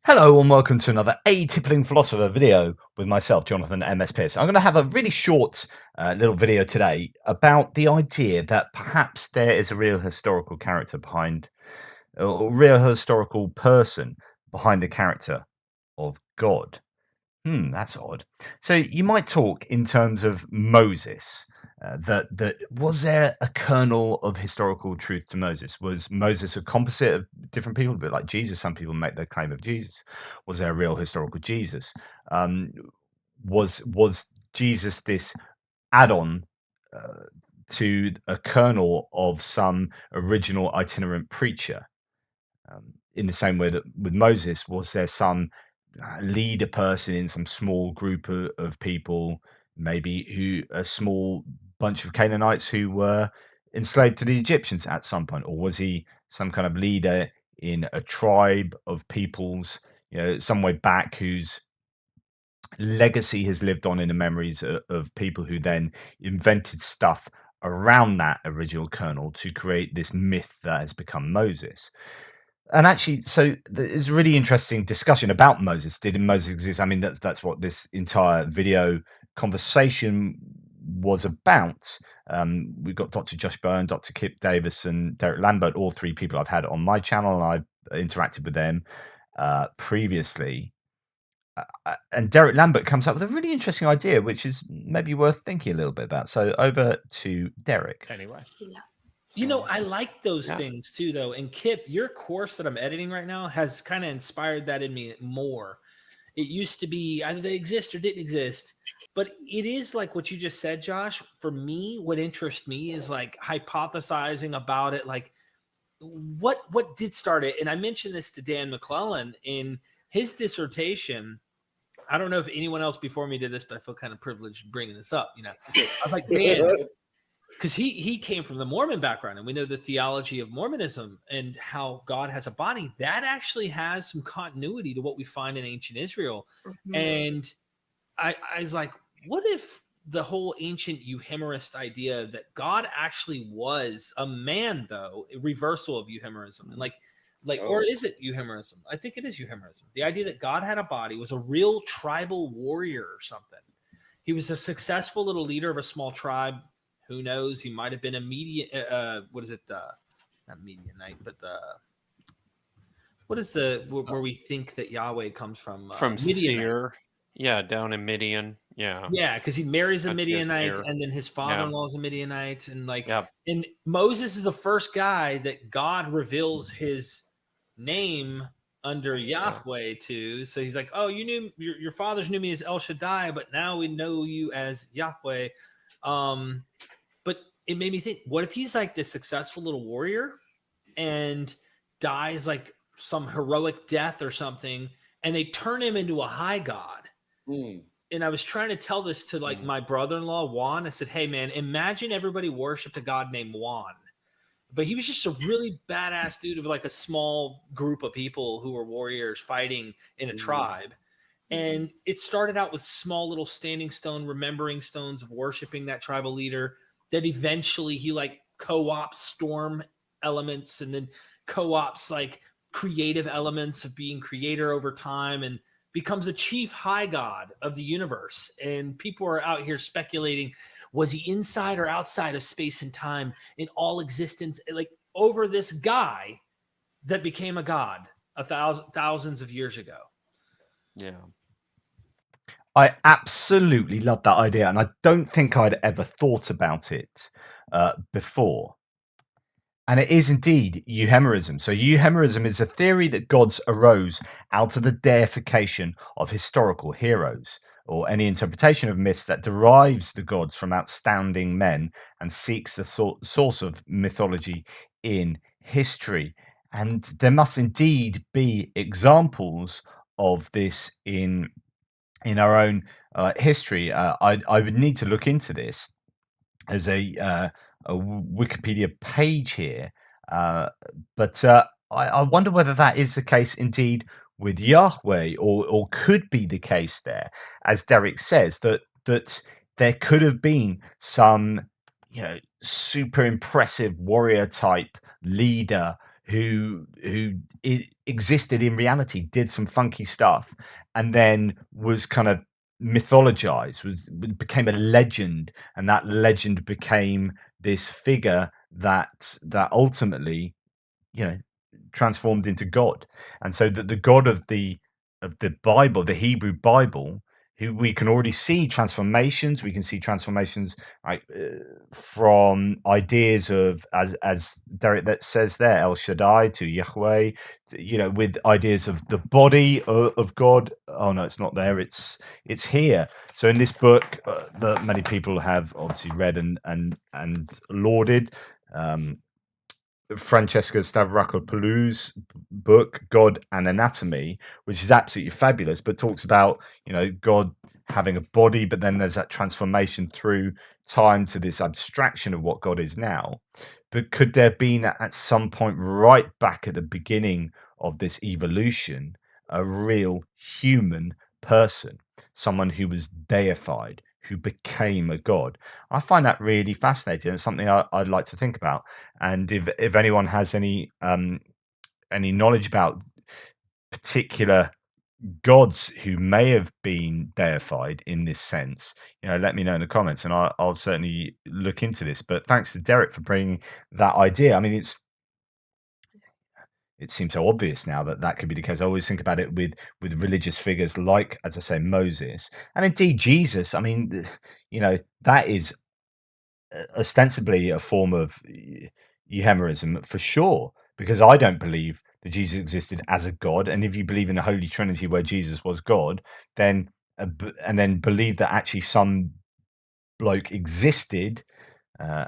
Hello and welcome to another Atypical Philosopher video with myself, Jonathan MS Pearce. I'm going to have a really short little video today about the idea that perhaps there is a real historical character behind, or a real historical person behind the character of God. That's odd. So you might talk in terms of Moses. That was there a kernel of historical truth to Moses? Was Moses a composite of different people, a bit like Jesus? Some people make the claim of Jesus. Was there a real historical Jesus? Um, was Jesus this add-on uh, to a kernel of some original itinerant preacher? In the same way that with Moses, was there some leader person in some small group of people, maybe a small bunch of Canaanites who were enslaved to the Egyptians at some point, or was he some kind of leader in a tribe of peoples, some way back whose legacy has lived on in the memories of people who then invented stuff around that original kernel to create this myth that has become Moses? And actually, so there's a really interesting discussion about Moses. Did Moses exist? I mean, that's what this entire video conversation was about. We've got Dr. Josh Byrne, Dr. Kip Davis, and Derek Lambert, all three people I've had on my channel, and I've interacted with them previously. And Derek Lambert comes up with a really interesting idea, which is maybe worth thinking a little bit about. So over to Derek. Anyway. Yeah. I like those things too, though. And Kip, your course that I'm editing right now has kind of inspired that in me more. It used to be either they exist or didn't exist, but it is like what you just said, Josh. For me, what interests me is like hypothesizing about it, like what did start it. And I mentioned this to Dan McClellan in his dissertation. I don't know if anyone else before me did this, but I feel kind of privileged bringing this up. I was like, Dan, because he came from the Mormon background, and we know the theology of Mormonism and how God has a body that actually has some continuity to what we find in ancient Israel. Mm-hmm. And I was like, what if the whole ancient Euhemerist idea that God actually was a man, though, a reversal of Euhemerism, and or is it Euhemerism? I think it is Euhemerism. The idea that God had a body, was a real tribal warrior or something. He was a successful little leader of a small tribe. Who knows? He might have been a Median. What is it? Not Medianite, but what is where we think that Yahweh comes from? From Seir. Yeah, down in Midian. Yeah. Yeah, because he marries a Midianite, and then his father-in-law is a Midianite, and and Moses is the first guy that God reveals his name under Yahweh to. So he's like, "Oh, you knew your fathers knew me as El Shaddai, but now we know you as Yahweh." But it made me think, what if he's like this successful little warrior and dies like some heroic death or something, and they turn him into a high god? And I was trying to tell this to like my brother-in-law, Juan. I said, hey, man, imagine everybody worshipped a god named Juan. But he was just a really badass dude of like a small group of people who were warriors fighting in a tribe. And it started out with small little standing stone, remembering stones of worshiping that tribal leader. That eventually he like co-ops storm elements, and then co-ops like creative elements of being creator over time, and becomes the chief high god of the universe. And people are out here speculating, was he inside or outside of space and time in all existence, like over this guy that became a god thousands of years ago? Yeah. I absolutely love that idea, and I don't think I'd ever thought about it before. And it is indeed Euhemerism. So Euhemerism is a theory that gods arose out of the deification of historical heroes, or any interpretation of myths that derives the gods from outstanding men and seeks the source of mythology in history. And there must indeed be examples of this in our own history. I would need to look into this. As a Wikipedia page here, but I wonder whether that is the case indeed with Yahweh, or could be the case there, as Derek says, that there could have been some super impressive warrior type leader who existed in reality, did some funky stuff, and then was kind of mythologized, became a legend, and that legend became this figure that ultimately, transformed into God. And so that the God of the Bible, the Hebrew Bible, who we can already see transformations. We can see transformations, right, from ideas of, as Derek that says there, El Shaddai to Yahweh, with ideas of the body of God. Oh no, it's not there. It's here. So in this book that many people have obviously read and lauded. Francesca Stavrakopoulou's book God and Anatomy, which is absolutely fabulous, but talks about God having a body, but then there's that transformation through time to this abstraction of what God is now. But could there have been at some point right back at the beginning of this evolution a real human person, someone who was deified, who became a god? I find that really fascinating. It's something I'd like to think about. And if anyone has any knowledge about particular gods who may have been deified in this sense, let me know in the comments, and I'll certainly look into this. But thanks to Derek for bringing that idea. I mean, it seems so obvious now that could be the case. I always think about it with religious figures like, as I say, Moses, and indeed Jesus. I mean, that is ostensibly a form of Euhemerism for sure, because I don't believe that Jesus existed as a god. And if you believe in the Holy Trinity where Jesus was God, then and then believe that actually some bloke existed, uh,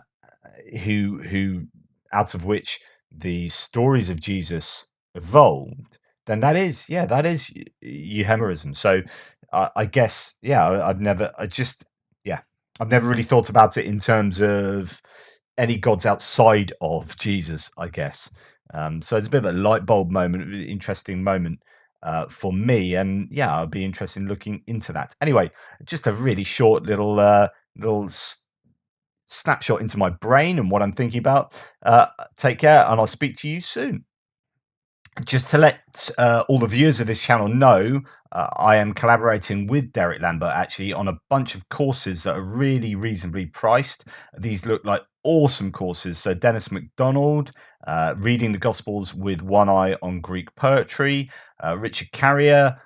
who out of which the stories of Jesus evolved, then that is Euhemerism. So I guess I've never really thought about it in terms of any gods outside of Jesus, I guess. So it's a bit of a light bulb moment, interesting moment for me, and I'll be interested in looking into that. Anyway, just a really short little snapshot into my brain and what I'm thinking about. Take care, and I'll speak to you soon. Just to let all the viewers of this channel know, I am collaborating with Derek Lambert actually on a bunch of courses that are really reasonably priced. These look like awesome courses. So Dennis MacDonald, Reading the Gospels with One Eye on Greek Poetry, Richard Carrier,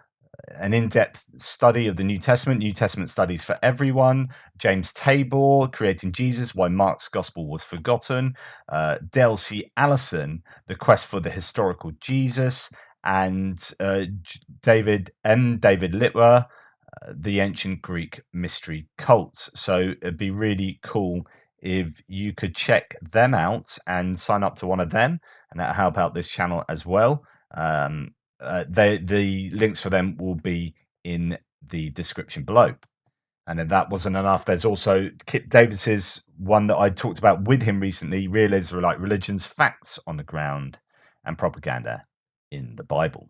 an in-depth study of the New Testament studies for everyone, James Tabor, Creating Jesus, Why Mark's Gospel Was Forgotten, Dale C. Allison, The Quest for the Historical Jesus, and David Litwer, The Ancient Greek Mystery Cults. So it'd be really cool if you could check them out and sign up to one of them, and that'll help out this channel as well. The links for them will be in the description below. And if that wasn't enough, there's also Kip Davis's one that I talked about with him recently, Real Israelite Religions, Facts on the Ground and Propaganda in the Bible.